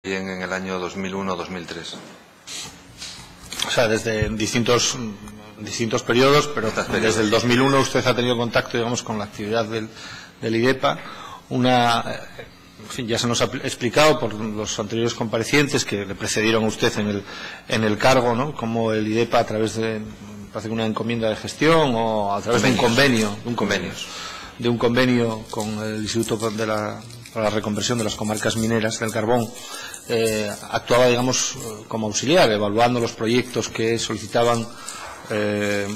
bien en el año 2001-2003. O sea, desde distintos periodos, pero desde el 2001 usted ha tenido contacto, digamos, con la actividad del IDEPA. En fin, ya se nos ha explicado por los anteriores comparecientes que le precedieron a usted en el cargo, ¿no? Como el IDEPA, a través de una encomienda de gestión o a través de un convenio con el Instituto para la Reconversión de las Comarcas Mineras del Carbón, actuaba, digamos, como auxiliar, evaluando los proyectos que solicitaban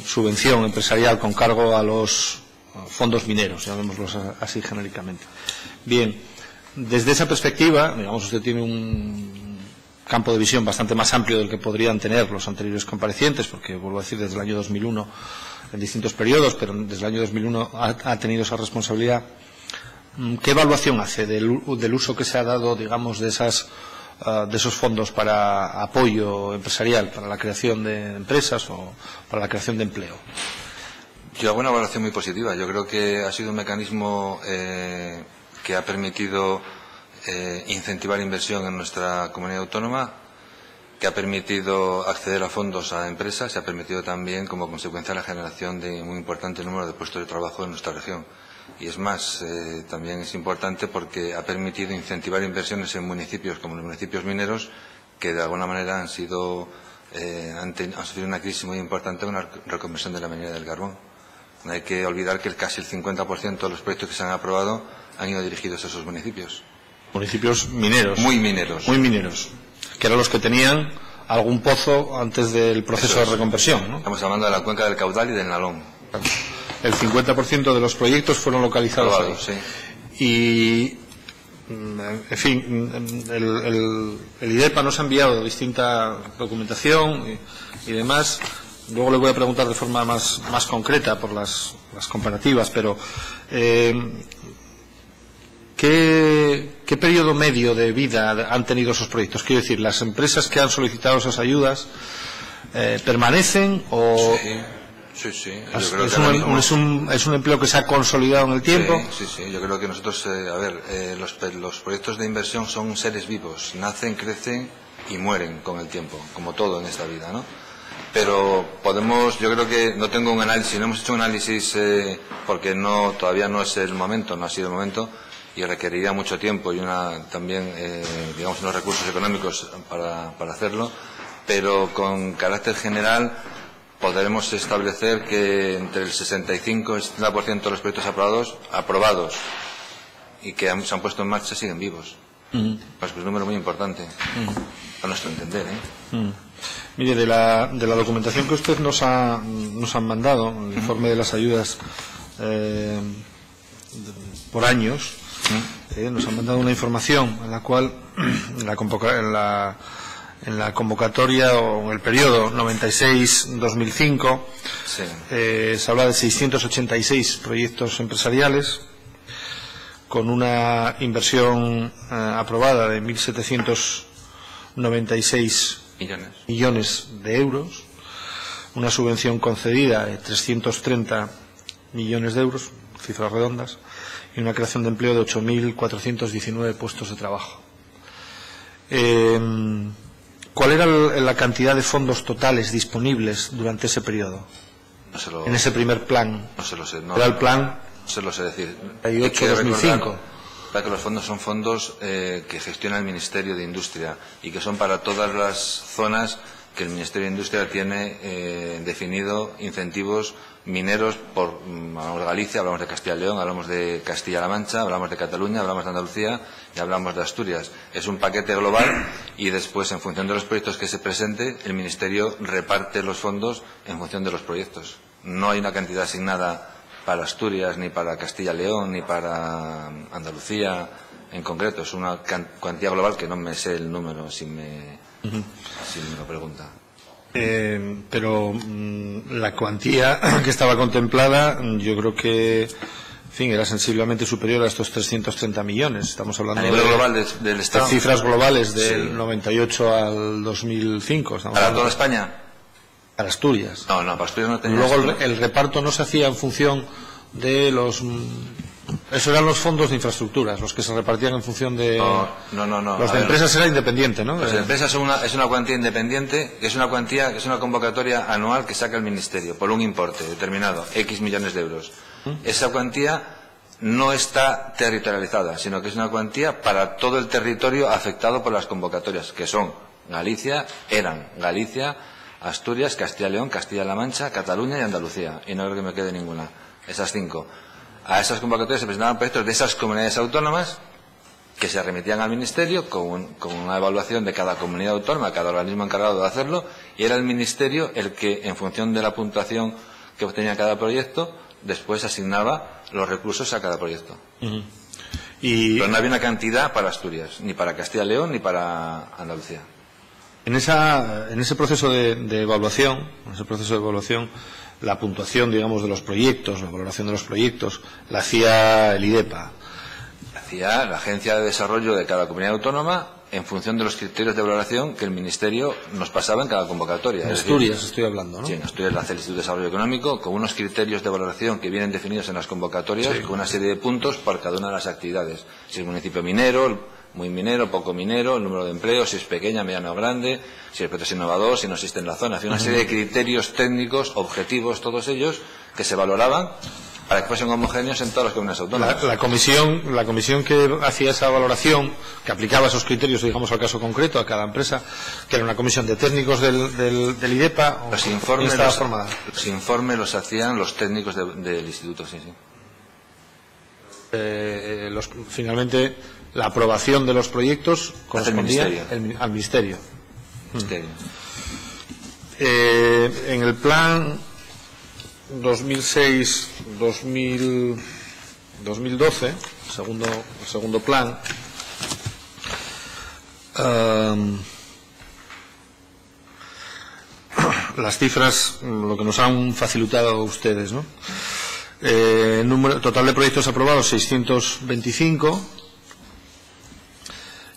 subvención empresarial con cargo a los fondos mineros, llamémoslos así genéricamente. Bien, desde esa perspectiva, digamos, usted tiene un campo de visión bastante más amplio del que podrían tener los anteriores comparecientes, porque, vuelvo a decir, desde el año 2001 en distintos periodos, pero desde el año 2001 ha tenido esa responsabilidad. ¿Qué evaluación hace del uso que se ha dado, digamos, de esos fondos para apoyo empresarial, para la creación de empresas o para la creación de empleo? Yo hago una evaluación muy positiva. Yo creo que ha sido un mecanismo que ha permitido incentivar inversión en nuestra comunidad autónoma, que ha permitido acceder a fondos a empresas y ha permitido también, como consecuencia, la generación de un muy importante número de puestos de trabajo en nuestra región. Y es más, también es importante porque ha permitido incentivar inversiones en municipios como los municipios mineros, que de alguna manera han sufrido una crisis muy importante con la reconversión de la minería del carbón. No hay que olvidar que casi el 50% de los proyectos que se han aprobado han ido dirigidos a esos municipios. Municipios mineros. Muy mineros. Muy mineros. Que eran los que tenían algún pozo antes del proceso de reconversión, ¿no? Estamos hablando de la cuenca del Caudal y del Nalón. El 50% de los proyectos fueron localizados ahí. Sí. Y, en fin, el IDEPA nos ha enviado distinta documentación y demás. Luego le voy a preguntar de forma más concreta por las comparativas, pero ¿qué periodo medio de vida han tenido esos proyectos? Quiero decir, ¿las empresas que han solicitado esas ayudas permanecen o...? Sí. ¿Es un empleo que se ha consolidado en el tiempo? Sí. Yo creo que nosotros, los proyectos de inversión son seres vivos. Nacen, crecen y mueren con el tiempo, como todo en esta vida, ¿no? Pero yo creo que no tengo un análisis, no hemos hecho un análisis porque todavía no es el momento, no ha sido el momento y requeriría mucho tiempo y también, digamos, unos recursos económicos para hacerlo, pero con carácter general podremos establecer que entre el 65 y el 70% de los proyectos aprobados y que se han puesto en marcha siguen vivos. Pues es un número muy importante, a nuestro entender, Mire, de la documentación que usted nos ha mandado, el informe de las ayudas por años, nos han mandado una información en la cual en la convocatoria o en el periodo 96-2005 se habla de 686 proyectos empresariales con una inversión aprobada de 1.796 millones de euros, una subvención concedida de 330 millones de euros, cifras redondas, y una creación de empleo de 8.419 puestos de trabajo. ¿Cuál era la cantidad de fondos totales disponibles durante ese periodo? En ese primer plan. No se lo sé. Era el plan. No se lo sé decir. 98-2005. Para que los fondos son fondos que gestiona el Ministerio de Industria y que son para todas las zonas que el Ministerio de Industria tiene definido incentivos mineros hablamos de Galicia, hablamos de Castilla y León, hablamos de Castilla-La Mancha, hablamos de Cataluña, hablamos de Andalucía y hablamos de Asturias. Es un paquete global y después, en función de los proyectos que se presente, el Ministerio reparte los fondos en función de los proyectos. No hay una cantidad asignada para Asturias, ni para Castilla y León, ni para Andalucía en concreto. Es una cuantía global que no me sé el número si me lo pregunta. Pero la cuantía que estaba contemplada, yo creo que, en fin, era sensiblemente superior a estos 330 millones. Estamos hablando a nivel global del Estado. De cifras globales del 98 al 2005. ¿Para toda España? Para Asturias. No, para Asturias no tenía. Luego el reparto no se hacía en función de los Esos eran los fondos de infraestructuras, los que se repartían en función de... No. Los de empresas era independiente, ¿no? Los de empresas es una cuantía independiente, que es una cuantía, que es una convocatoria anual que saca el Ministerio por un importe determinado, X millones de euros. Esa cuantía no está territorializada, sino que es una cuantía para todo el territorio afectado por las convocatorias, que son eran Galicia, Asturias, Castilla y León, Castilla-La Mancha, Cataluña y Andalucía. Y no creo que me quede ninguna. Esas 5. A esas convocatorias se presentaban proyectos de esas comunidades autónomas que se remitían al Ministerio con una evaluación de cada comunidad autónoma, cada organismo encargado de hacerlo, y era el Ministerio el que, en función de la puntuación que obtenía cada proyecto, después asignaba los recursos a cada proyecto. Pero no había una cantidad para Asturias, ni para Castilla y León, ni para Andalucía. En ese proceso de evaluación, la puntuación, digamos, de los proyectos, la valoración de los proyectos, la hacía el IDEPA. Hacía la Agencia de Desarrollo de cada comunidad autónoma en función de los criterios de valoración que el Ministerio nos pasaba en cada convocatoria. En Asturias estoy hablando, ¿no? Sí, en Asturias la hace el Instituto de Desarrollo Económico con unos criterios de valoración que vienen definidos en las convocatorias, con una serie de puntos por cada una de las actividades. Si es municipio minero, muy minero, poco minero, el número de empleos, si es pequeña, mediana o grande, si el proyecto es innovador, si no existe en la zona. Hay una serie de criterios técnicos, objetivos, todos ellos, que se valoraban para que fuesen homogéneos en todas las comunidades autónomas. La comisión que hacía esa valoración, que aplicaba esos criterios, digamos, al caso concreto, a cada empresa, que era una comisión de técnicos del IDEPA, los informes los hacían los técnicos del instituto, sí. Finalmente, la aprobación de los proyectos correspondía al Ministerio. En el plan 2006-2012, segundo plan, las cifras, lo que nos han facilitado ustedes, ¿no? Total de proyectos aprobados 625,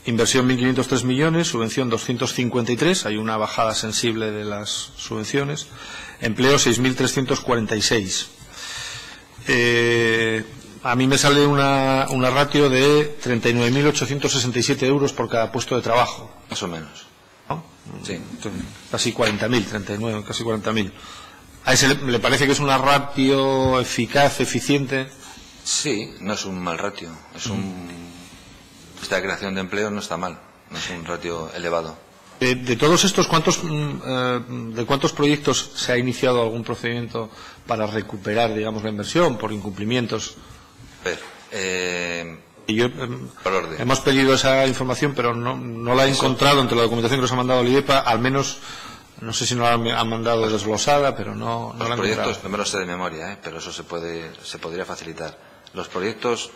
inversión 1.503 millones, subvención 253, hay una bajada sensible de las subvenciones, empleo 6.346. A mí me sale una ratio de 39.867 euros por cada puesto de trabajo. Más o menos. ¿No? Sí. Casi 40.000, 39, casi 40.000. ¿A ese le parece que es una ratio eficaz, eficiente? Sí, no es un mal ratio. Esta creación de empleo no está mal, no es un ratio elevado. De todos estos, ¿de cuántos proyectos se ha iniciado algún procedimiento para recuperar, digamos, la inversión por incumplimientos? Hemos pedido esa información, pero no la he encontrado entre la documentación que nos ha mandado el IDEPA, al menos. No sé si no la han mandado desglosada, pero no la han encontrado. Los proyectos, no me lo sé de memoria, pero eso se podría facilitar. Los proyectos,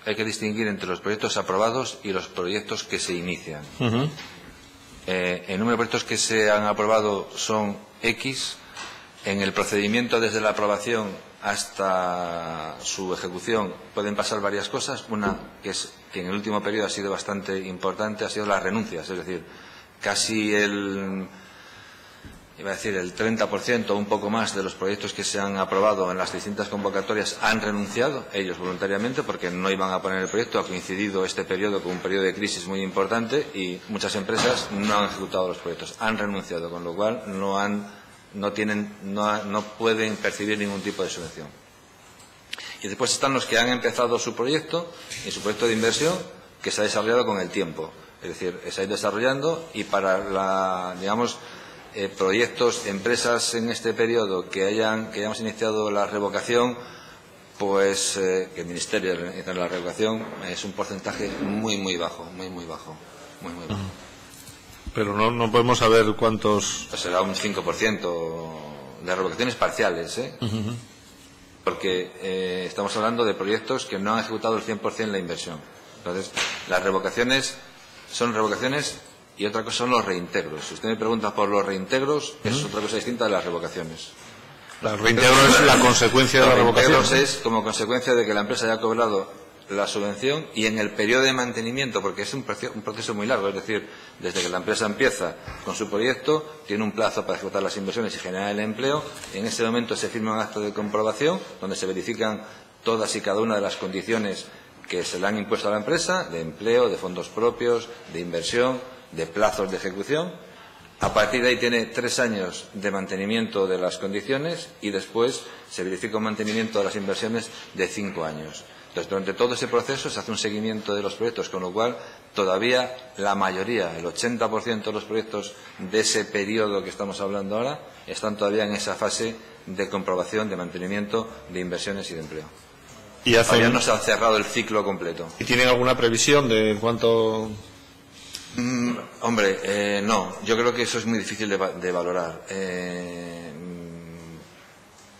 hay que distinguir entre los proyectos aprobados y los proyectos que se inician. El número de proyectos que se han aprobado son X. En el procedimiento desde la aprobación hasta su ejecución pueden pasar varias cosas. Una, que en el último periodo ha sido bastante importante, ha sido las renuncias. Es decir, casi el 30% o un poco más de los proyectos que se han aprobado en las distintas convocatorias han renunciado, ellos voluntariamente, porque no iban a poner el proyecto. Ha coincidido este periodo con un periodo de crisis muy importante y muchas empresas no han ejecutado los proyectos, han renunciado, con lo cual no pueden percibir ningún tipo de subvención. Y después están los que han empezado su proyecto y su proyecto de inversión, que se ha desarrollado con el tiempo. Es decir, se ha ido desarrollando y para proyectos, empresas en este periodo que hayamos iniciado la revocación, pues que el Ministerio inicie la revocación, es un porcentaje muy bajo, muy bajo. Pero no podemos saber cuántos. Pues será un 5% de revocaciones parciales, porque estamos hablando de proyectos que no han ejecutado el 100% la inversión. Entonces, las revocaciones son revocaciones. Y otra cosa son los reintegros. Si usted me pregunta por los reintegros, es otra cosa distinta de las revocaciones. El reintegro es la consecuencia de la revocación. Los reintegros es como consecuencia de que la empresa haya cobrado la subvención y en el periodo de mantenimiento, porque es un proceso muy largo. Es decir, desde que la empresa empieza con su proyecto, tiene un plazo para ejecutar las inversiones y generar el empleo. En ese momento se firma un acto de comprobación donde se verifican todas y cada una de las condiciones que se le han impuesto a la empresa, de empleo, de fondos propios, de inversión, de plazos de ejecución. A partir de ahí tiene 3 años de mantenimiento de las condiciones y después se verifica un mantenimiento de las inversiones de 5 años. Entonces, durante todo ese proceso se hace un seguimiento de los proyectos, con lo cual todavía la mayoría, el 80% de los proyectos de ese periodo que estamos hablando ahora, están todavía en esa fase de comprobación, de mantenimiento, de inversiones y de empleo. Y todavía no se ha cerrado el ciclo completo. ¿Y tienen alguna previsión de cuánto...? Hombre, no, yo creo que eso es muy difícil de valorar.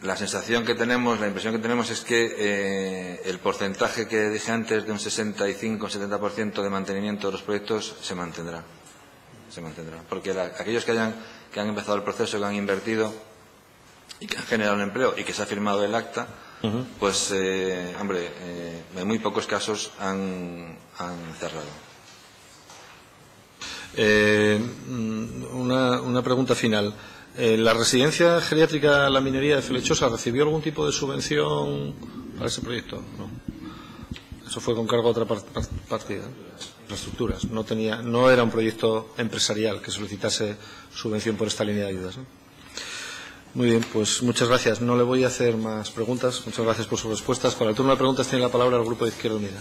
La sensación que tenemos, la impresión que tenemos es que el porcentaje que dije antes de un 65-70% de mantenimiento de los proyectos se mantendrá. Porque aquellos que han empezado el proceso, que han invertido y que han generado un empleo y que se ha firmado el acta, pues, en muy pocos casos han cerrado. Una pregunta final. ¿La residencia geriátrica La Minería de Felechosa recibió algún tipo de subvención para ese proyecto? No. Eso fue con cargo a otra partida. Infraestructuras. No era un proyecto empresarial que solicitase subvención por esta línea de ayudas, ¿no? Muy bien, pues muchas gracias. No le voy a hacer más preguntas. Muchas gracias por sus respuestas. Para el turno de preguntas tiene la palabra el Grupo de Izquierda Unida.